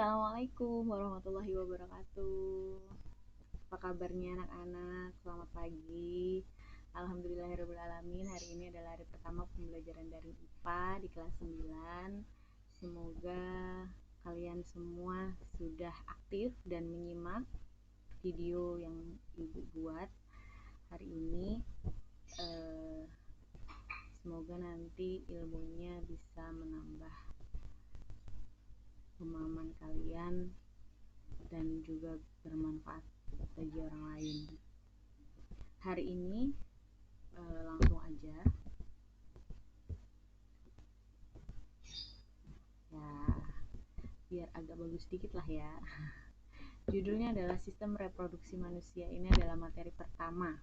Assalamualaikum warahmatullahi wabarakatuh. Apa kabarnya anak-anak? Selamat pagi. Alhamdulillahirrahmanirrahim. Hari ini adalah hari pertama pembelajaran daring IPA di kelas 9. Semoga kalian semua sudah aktif dan menyimak video yang Ibu buat hari ini. Semoga nanti ilmunya bisa menambah pemahaman kalian dan juga bermanfaat bagi orang lain. Hari ini langsung aja ya, biar agak bagus sedikit lah ya. Judulnya adalah sistem reproduksi manusia. Ini adalah materi pertama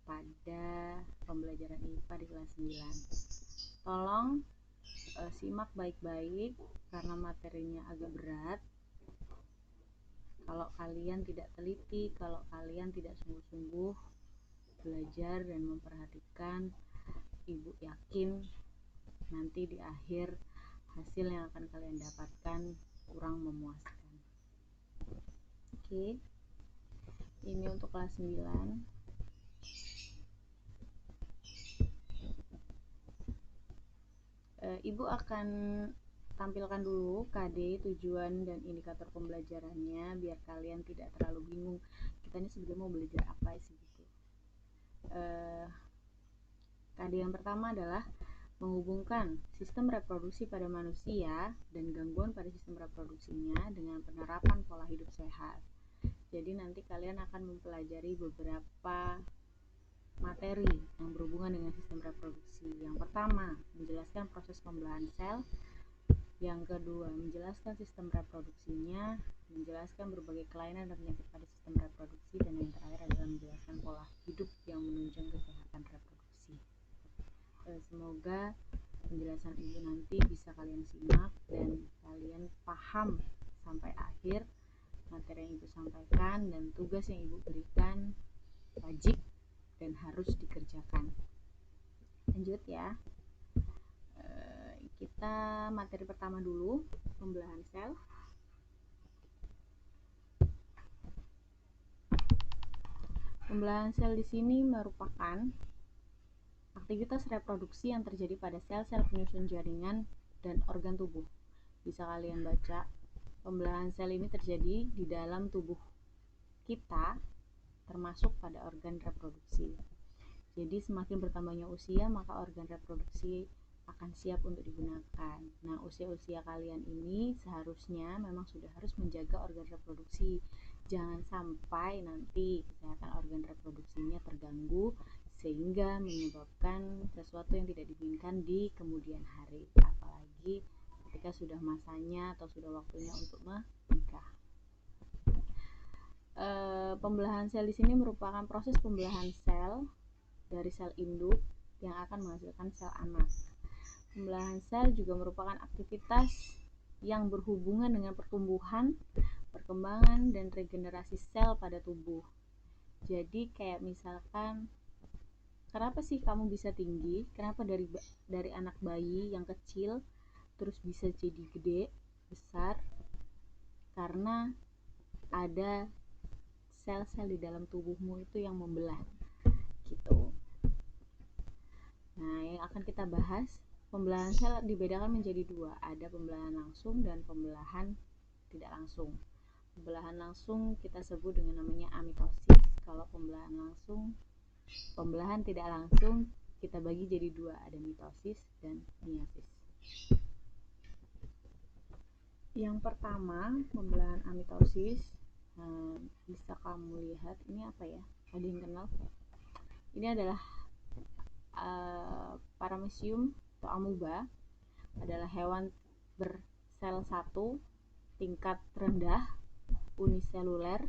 pada pembelajaran IPA di kelas 9. Tolong simak baik-baik karena materinya agak berat. Kalau kalian tidak teliti, kalau kalian tidak sungguh-sungguh belajar dan memperhatikan, Ibu yakin nanti di akhir hasil yang akan kalian dapatkan kurang memuaskan. Oke. Ini untuk kelas 9. Ibu akan tampilkan dulu KD, tujuan dan indikator pembelajarannya biar kalian tidak terlalu bingung. Kita ini sebenarnya mau belajar apa sih gitu. KD yang pertama adalah menghubungkan sistem reproduksi pada manusia dan gangguan pada sistem reproduksinya dengan penerapan pola hidup sehat. Jadi nanti kalian akan mempelajari beberapa materi yang berhubungan dengan sistem reproduksi. Yang pertama, menjelaskan proses pembelahan sel. Yang kedua, menjelaskan sistem reproduksinya, menjelaskan berbagai kelainan dan penyakit pada sistem reproduksi, dan yang terakhir adalah menjelaskan pola hidup yang menunjang kesehatan reproduksi. Semoga penjelasan Ibu nanti bisa kalian simak dan kalian paham sampai akhir materi yang Ibu sampaikan, dan tugas yang Ibu berikan wajib dan harus dikerjakan. Lanjut ya. Kita materi pertama dulu, pembelahan sel. Pembelahan sel di sini merupakan aktivitas reproduksi yang terjadi pada sel-sel penyusun jaringan dan organ tubuh. Bisa kalian baca, pembelahan sel ini terjadi di dalam tubuh kita, termasuk pada organ reproduksi. Jadi semakin bertambahnya usia, maka organ reproduksi akan siap untuk digunakan. Nah, usia-usia kalian ini seharusnya memang sudah harus menjaga organ reproduksi. Jangan sampai nanti kesehatan organ reproduksinya terganggu sehingga menyebabkan sesuatu yang tidak diinginkan di kemudian hari, apalagi ketika sudah masanya atau sudah waktunya untuk menikah. Pembelahan sel di sini merupakan proses pembelahan sel dari sel induk yang akan menghasilkan sel anak. Pembelahan sel juga merupakan aktivitas yang berhubungan dengan pertumbuhan, perkembangan, dan regenerasi sel pada tubuh. Jadi kayak misalkan, kenapa sih kamu bisa tinggi? Kenapa dari anak bayi yang kecil terus bisa jadi gede, besar? Karena ada sel-sel di dalam tubuhmu itu yang membelah gitu. Nah, yang akan kita bahas, pembelahan sel dibedakan menjadi dua, ada pembelahan langsung dan pembelahan tidak langsung. Pembelahan langsung kita sebut dengan namanya amitosis. Kalau pembelahan tidak langsung kita bagi jadi dua, ada mitosis dan meiosis. Yang pertama, pembelahan amitosis. Bisa kamu lihat ini apa ya? Ada yang kenal? Ini adalah Paramecium atau amuba, adalah hewan bersel satu tingkat rendah uniseluler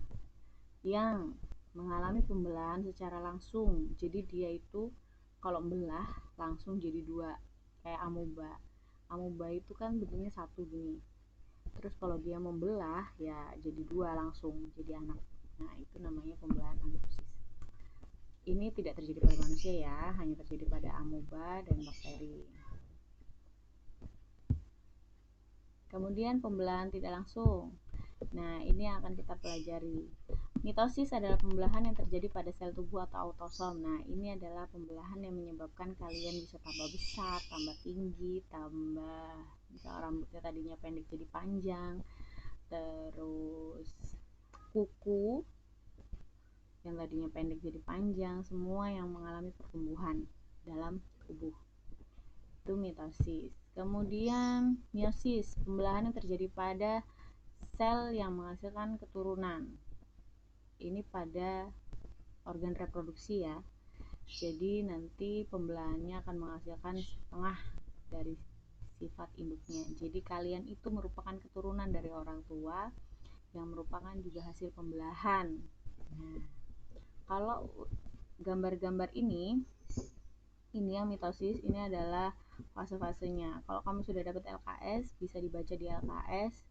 yang mengalami pembelahan secara langsung. Jadi dia itu kalau membelah langsung jadi dua, kayak amuba. Amuba itu kan bentuknya satu gini. Terus kalau dia membelah ya jadi dua langsung, jadi anak. Nah, itu namanya pembelahan amitosis. Ini tidak terjadi pada manusia ya, hanya terjadi pada amuba dan bakteri. Kemudian pembelahan tidak langsung. Nah, ini yang akan kita pelajari. Mitosis adalah pembelahan yang terjadi pada sel tubuh atau autosom. Nah, ini adalah pembelahan yang menyebabkan kalian bisa tambah besar, tambah tinggi, tambah misal rambutnya tadinya pendek jadi panjang, terus kuku yang tadinya pendek jadi panjang, semua yang mengalami pertumbuhan dalam tubuh. Itu mitosis. Kemudian meiosis, pembelahan yang terjadi pada sel yang menghasilkan keturunan. Ini pada organ reproduksi ya. Jadi nanti pembelahannya akan menghasilkan setengah dari sifat induknya. Jadi kalian itu merupakan keturunan dari orang tua yang merupakan juga hasil pembelahan. Nah, kalau gambar-gambar ini yang mitosis, ini adalah fase-fasenya. Kalau kamu sudah dapat LKS, bisa dibaca di LKS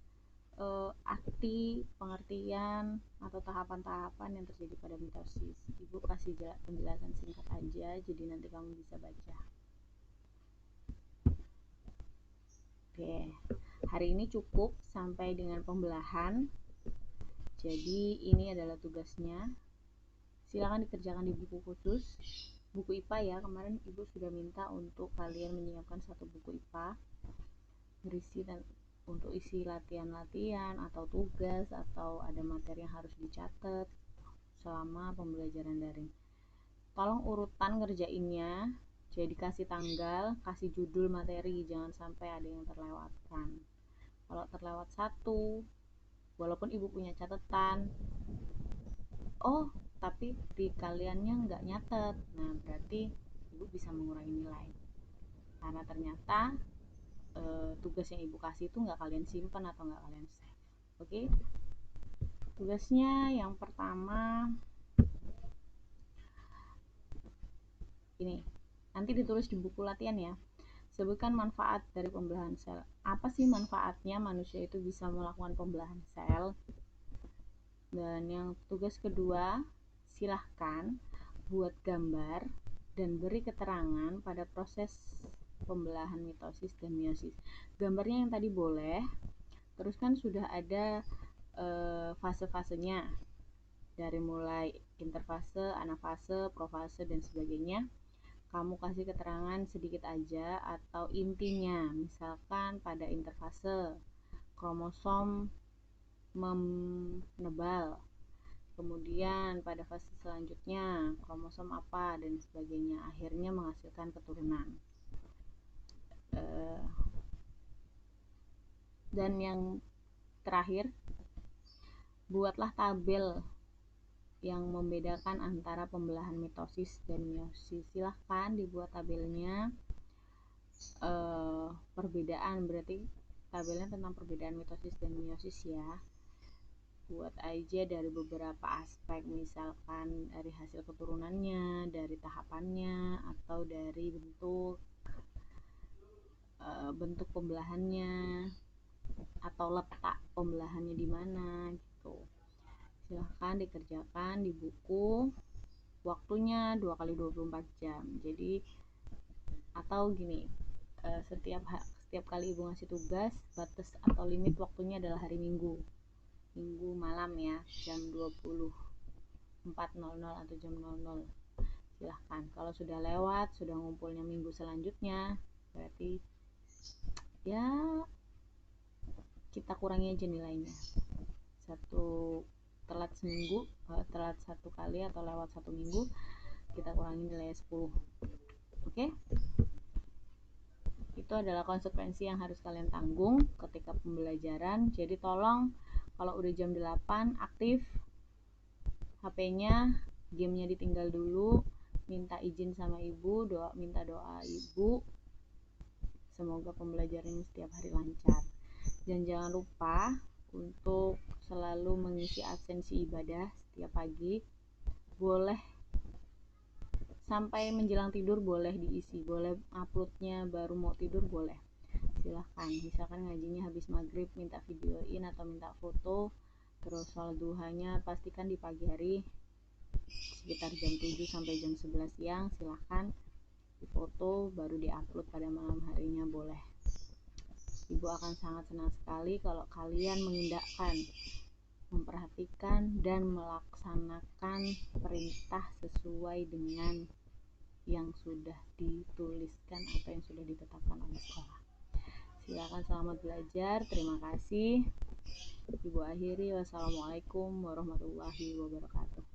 arti, pengertian, atau tahapan-tahapan yang terjadi pada mitosis. Ibu kasih penjelasan singkat aja, jadi nanti kamu bisa baca. Oke, hari ini cukup sampai dengan pembelahan. Jadi ini adalah tugasnya. Silakan dikerjakan di buku khusus, buku IPA ya. Kemarin ibu sudah minta untuk kalian menyiapkan satu buku IPA berisi dan untuk isi latihan-latihan atau tugas atau ada materi yang harus dicatat selama pembelajaran daring. Tolong urutan ngerjainnya, jadi kasih tanggal, kasih judul materi, jangan sampai ada yang terlewatkan. Kalau terlewat satu, walaupun ibu punya catatan, oh tapi di kaliannya nggak nyatet, nah berarti ibu bisa mengurangi nilai karena ternyata tugas yang ibu kasih itu nggak kalian simpan atau nggak kalian save. Oke, tugasnya yang pertama ini nanti ditulis di buku latihan ya. Sebutkan manfaat dari pembelahan sel. Apa sih manfaatnya manusia itu bisa melakukan pembelahan sel? Dan yang tugas kedua, silahkan buat gambar dan beri keterangan pada proses pembelahan mitosis dan meiosis. Gambarnya yang tadi boleh. Terus kan sudah ada fase-fasenya dari mulai interfase, anafase, profase dan sebagainya. Kamu kasih keterangan sedikit aja atau intinya. Misalkan pada interfase kromosom menebal, kemudian pada fase selanjutnya kromosom apa dan sebagainya, akhirnya menghasilkan keturunan. Dan yang terakhir, buatlah tabel yang membedakan antara pembelahan mitosis dan meiosis. Silahkan dibuat tabelnya. Perbedaan berarti tabelnya tentang perbedaan mitosis dan meiosis ya. Buat aja dari beberapa aspek, misalkan dari hasil keturunannya, dari tahapannya, atau dari bentuk pembelahannya atau letak pembelahannya di mana gitu. Silahkan dikerjakan di buku, waktunya 2x24 jam. Jadi atau gini, setiap kali ibu ngasih tugas, batas atau limit waktunya adalah hari Minggu malam ya, jam 24.00 atau jam 00. Silahkan. Kalau sudah lewat, sudah ngumpulnya minggu selanjutnya, berarti ya kita kurangi aja nilainya. Telat seminggu, telat satu kali atau lewat satu minggu, kita kurangi nilai 10. Oke? Itu adalah konsekuensi yang harus kalian tanggung ketika pembelajaran. Jadi tolong kalau udah jam 8 aktif HP-nya, gamenya ditinggal dulu, minta izin sama ibu, minta doa ibu, semoga pembelajarannya setiap hari lancar. Dan jangan lupa untuk selalu mengisi absensi ibadah setiap pagi. Boleh sampai menjelang tidur boleh diisi, boleh uploadnya baru mau tidur boleh, silahkan. Misalkan ngajinya habis maghrib, minta videoin atau minta foto. Terus sholat duhanya pastikan di pagi hari sekitar jam 7 sampai jam 11 siang, silahkan difoto baru diupload pada malam harinya boleh. Ibu akan sangat senang sekali kalau kalian mengindahkan, memperhatikan, dan melaksanakan perintah sesuai dengan yang sudah dituliskan atau yang sudah ditetapkan oleh sekolah. Silakan selamat belajar. Terima kasih. Ibu akhiri. Wassalamualaikum warahmatullahi wabarakatuh.